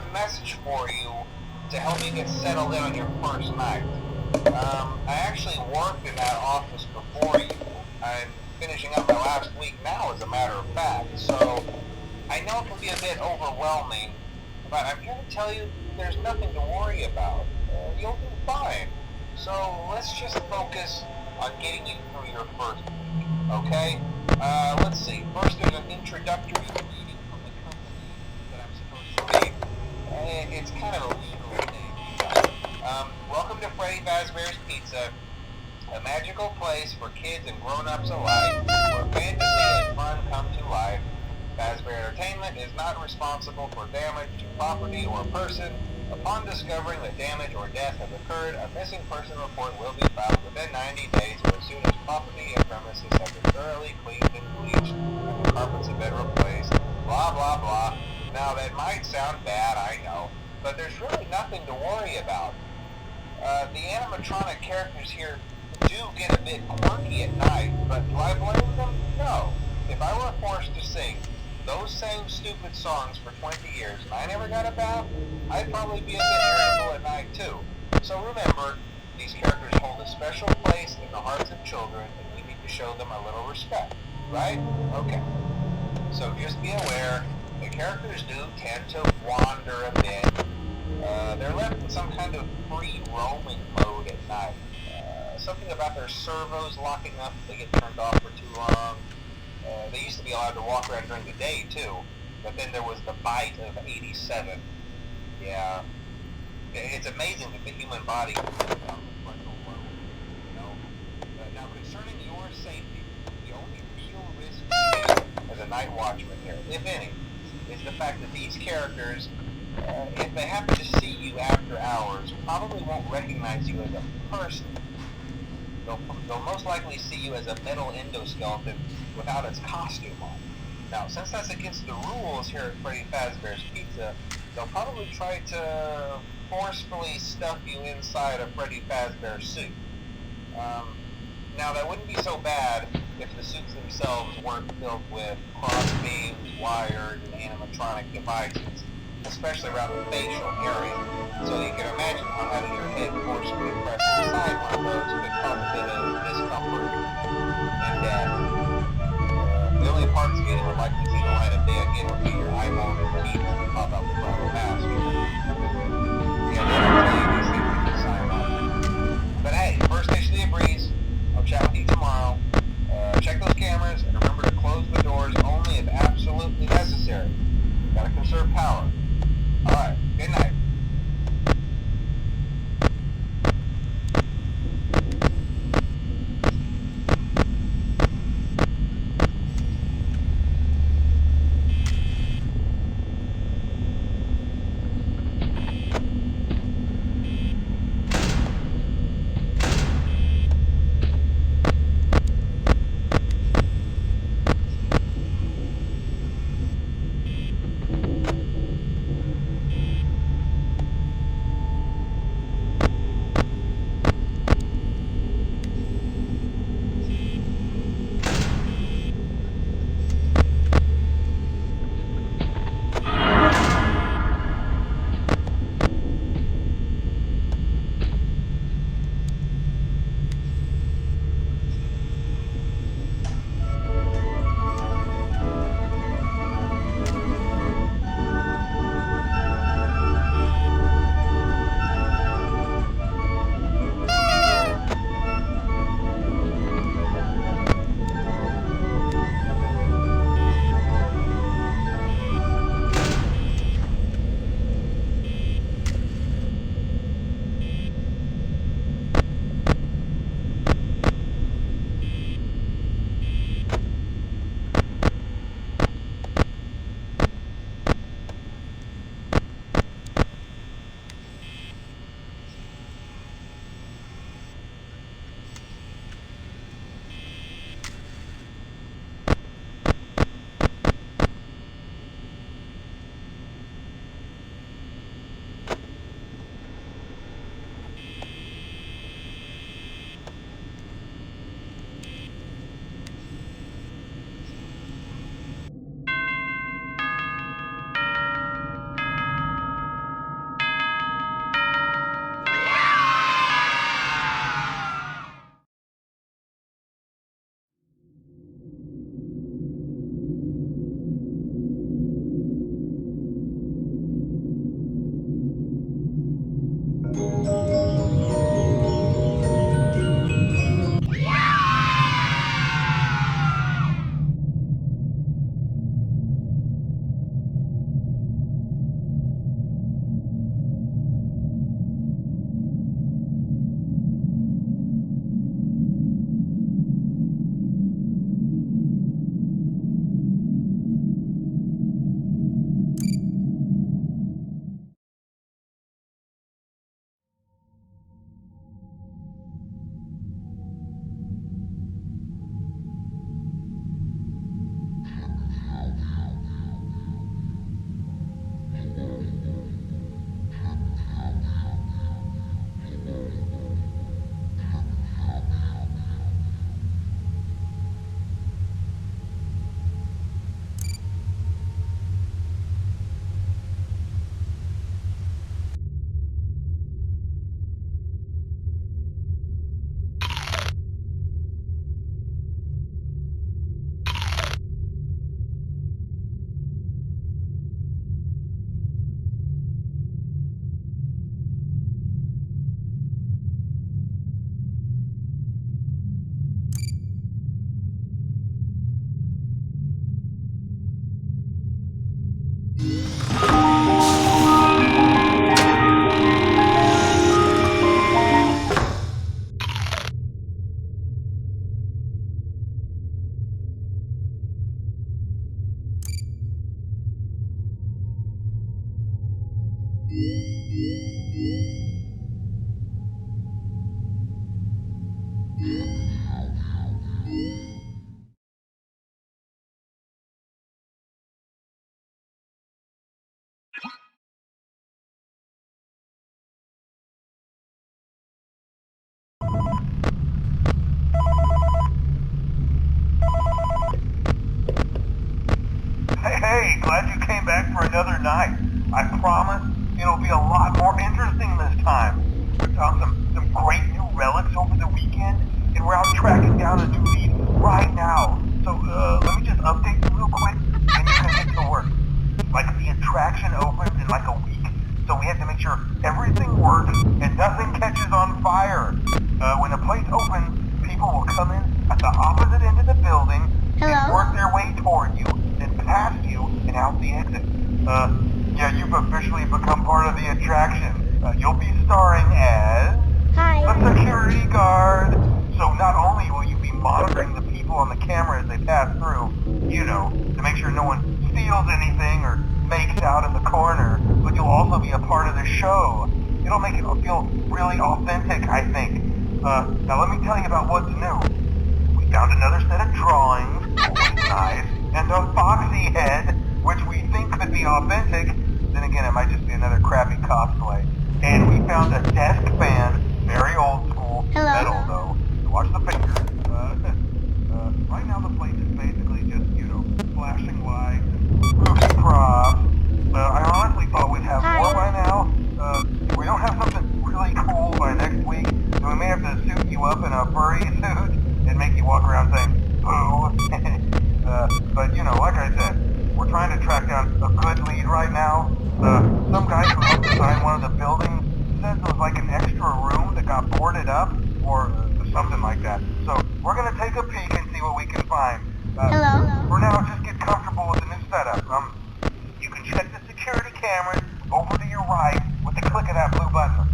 a message for you to help you get settled in on your first night. I actually worked in that office before you. I'm finishing up my last week now, as a matter of fact, so I know it can be a bit overwhelming, but I'm here to tell you there's nothing to worry about. You'll do fine. So let's just focus on getting you through your first week, okay? Let's see. First, there's an introductory greeting from the company that I'm supposed to read. It's kind of a legal thing. Welcome to Freddy Fazbear's Pizza, a magical place for kids and grown-ups alike, where fantasy and fun come to life. Fazbear Entertainment is not responsible for damage to property or person. Upon discovering that damage or death has occurred, a missing person report will be filed within 90 days or as soon as property and premises have been thoroughly cleaned and bleached and the carpets have been replaced. Blah, blah, blah. Now, that might sound bad, I know, but there's really nothing to worry about. The animatronic characters here do get a bit quirky at night, but do I blame them? No. If I were forced to sing those same stupid songs for 20 years and I never got a bath, I'd probably be a bit irritable at night too. So remember, these characters hold a special place in the hearts of children and we need to show them a little respect, right? Okay. So just be aware, the characters do tend to wander a bit. They're left in some kind of free roaming mode at night. Something about their servos locking up if they get turned off for too long. They used to be allowed to walk around during the day, too. But then there was the bite of 87. Yeah. It's amazing that the human body can live without the frontal lobe, you know? Now, concerning your safety, the only real risk as a night watchman here, if any, is the fact that these characters, if they happen to see you after hours, probably won't recognize you as a person. They'll most likely see you as a metal endoskeleton without its costume on. Now, since that's against the rules here at Freddy Fazbear's Pizza, they'll probably try to forcefully stuff you inside a Freddy Fazbear suit. Now, that wouldn't be so bad if the suits themselves weren't filled with crossbeams, wires, and animatronic devices, especially around the facial area. So you can imagine how having your head forcefully pressed inside one of those could cause a bit of discomfort and death. The only parts of you that would likely see the light of day again would be your eyeballs and teeth that pop out the front of the mask. Yeah, they don't tell you these things when you sign up. But hey, first station of the breeze. I'll chat with you tomorrow. Check those cameras and remember to close the doors only if absolutely necessary. Gotta conserve power. Alright, good night. Hey, glad you came back for another night. I promise it'll be a lot more interesting this time. We found some great new relics over the weekend, and we're out tracking down a new lead right now. So, let me just update you real quick, and you can get to work. Like, the attraction opens in like a week, so we have to make sure everything works and nothing catches on fire. When the place opens, people will come in at the opposite end of the building and work their way toward you, then past you, and out the exit. Yeah, you've officially become part of the attraction. You'll be starring as... a security guard. So not only will you be monitoring the people on the camera as they pass through, you know, to make sure no one steals anything or makes out in the corner, but you'll also be a part of the show. It'll make it feel really authentic, I think. Now let me tell you about what's new. We found another set of drawings, which is nice, and a foxy head, which we think could be authentic. Then again, it might just be another crappy cosplay. And we found a desk fan, very old school, metal though. So watch the fingers. Right now the place is basically just, you know, flashing lights and spooky props. I honestly thought we'd have more by now. If we don't have something really cool by next week, then we may have to suit you up in a furry suit and make you walk around saying, boo. But, you know, like I said, we're trying to track down a good lead right now. Some guy who looked inside one of the buildings says there was like an extra room that got boarded up, or something like that. So, we're gonna take a peek and see what we can find. For now, just get comfortable with the new setup. You can check the security cameras over to your right with the click of that blue button.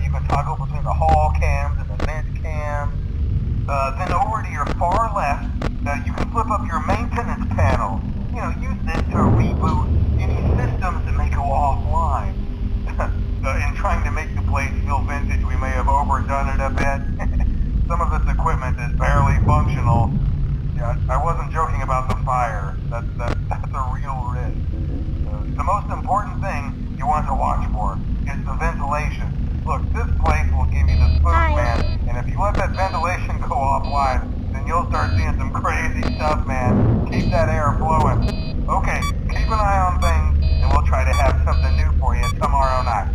You can toggle between the hall cams and the vent cams. Then over to your far left, you can flip up your maintenance panel. You know, use this to reboot any systems that may go offline. In trying to make the place feel vintage, we may have overdone it a bit. Some of this equipment is barely functional. Yeah, I wasn't joking about the fire. That's a real risk. The most important thing you want to watch for is the ventilation. Look, this place will give you the spook, man, and if you let that ventilation go offline, then you'll start seeing some crazy stuff, man. Keep that air flowing. Okay, keep an eye on things, and we'll try to have something new for you tomorrow night.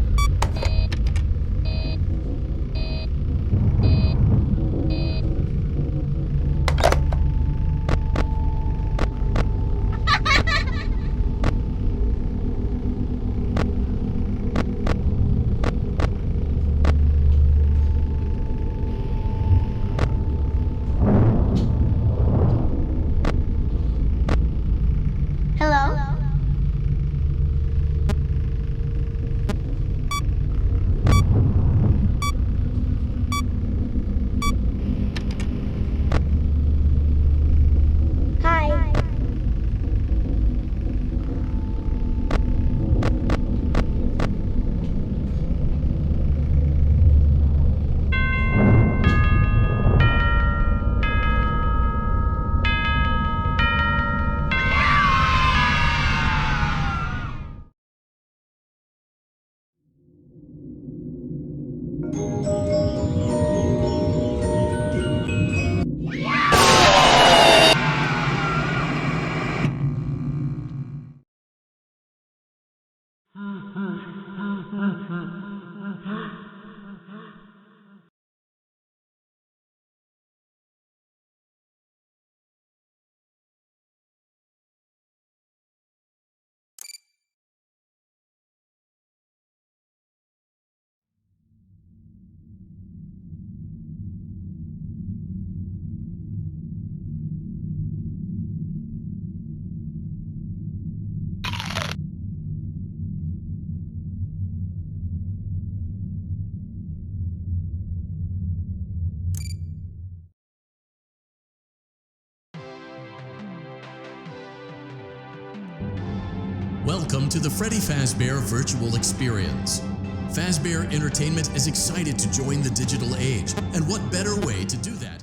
Welcome to the Freddy Fazbear Virtual Experience. Fazbear Entertainment is excited to join the digital age, and what better way to do that?